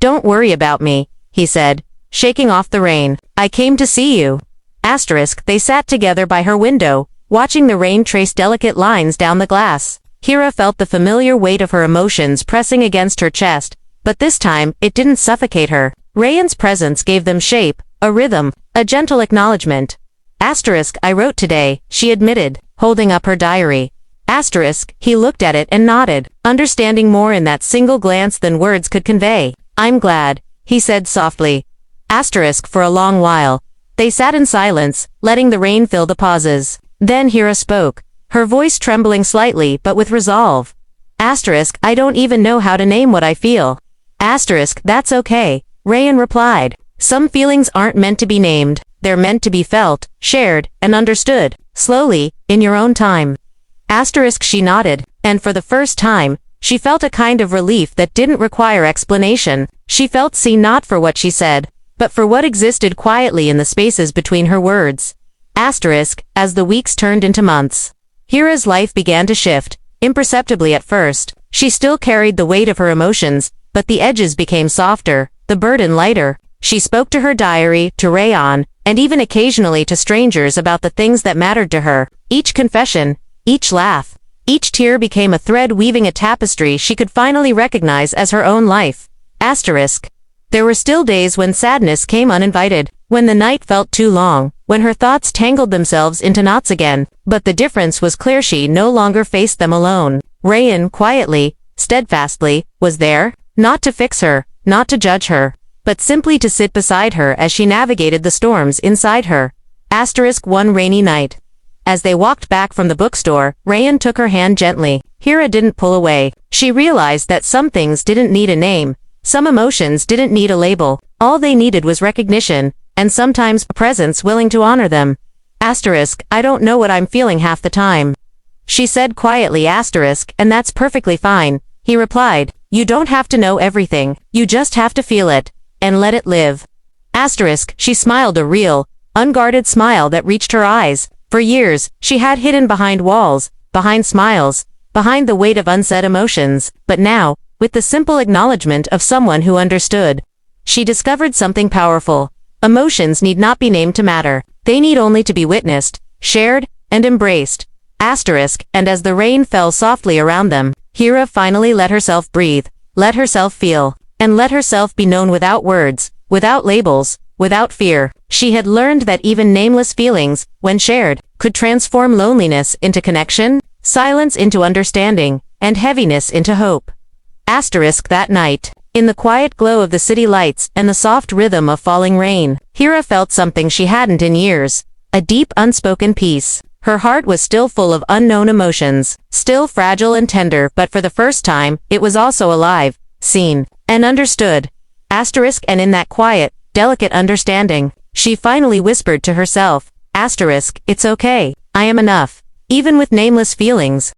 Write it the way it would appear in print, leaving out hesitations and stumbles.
Don't worry about me, he said, shaking off the rain. I came to see you. They sat together by her window, watching the rain trace delicate lines down the glass. Hira felt the familiar weight of her emotions pressing against her chest, but this time, it didn't suffocate her. Rayan's presence gave them shape, a rhythm, a gentle acknowledgement. I wrote today, she admitted, holding up her diary. He looked at it and nodded, understanding more in that single glance than words could convey. I'm glad, he said softly. For a long while, they sat in silence, letting the rain fill the pauses. Then Hira spoke, her voice trembling slightly but with resolve. I don't even know how to name what I feel. That's okay, Rayan replied. Some feelings aren't meant to be named, they're meant to be felt, shared, and understood, slowly, in your own time. She nodded, and for the first time, she felt a kind of relief that didn't require explanation. She felt seen not for what she said, but for what existed quietly in the spaces between her words. As the weeks turned into months, Hira's life began to shift, imperceptibly at first. She still carried the weight of her emotions, but the edges became softer, the burden lighter. She spoke to her diary, to Rayan, and even occasionally to strangers about the things that mattered to her. Each confession, each laugh, each tear became a thread weaving a tapestry she could finally recognize as her own life. There were still days when sadness came uninvited, when the night felt too long, when her thoughts tangled themselves into knots again, but the difference was clear: she no longer faced them alone. Rayan, quietly, steadfastly, was there, not to fix her, not to judge her, but simply to sit beside her as she navigated the storms inside her. One rainy night. As they walked back from the bookstore, Rayan took her hand gently. Hira didn't pull away. She realized that some things didn't need a name, some emotions didn't need a label, all they needed was recognition, and sometimes a presence willing to honor them. I don't know what I'm feeling half the time, she said quietly. And that's perfectly fine, he replied. You don't have to know everything, you just have to feel it, and let it live. She smiled, a real, unguarded smile that reached her eyes. For years, she had hidden behind walls, behind smiles, behind the weight of unsaid emotions, but now, with the simple acknowledgement of someone who understood, she discovered something powerful. Emotions need not be named to matter, they need only to be witnessed, shared, and embraced. And as the rain fell softly around them, Hira finally let herself breathe, let herself feel, and let herself be known without words, without labels, without fear. She had learned that even nameless feelings, when shared, could transform loneliness into connection, silence into understanding, and heaviness into hope. That night, in the quiet glow of the city lights and the soft rhythm of falling rain, Hira felt something she hadn't in years, a deep unspoken peace. Her heart was still full of unknown emotions, still fragile and tender, but for the first time, it was also alive, seen, and understood. And in that quiet, delicate understanding, she finally whispered to herself, it's okay, I am enough. Even with nameless feelings,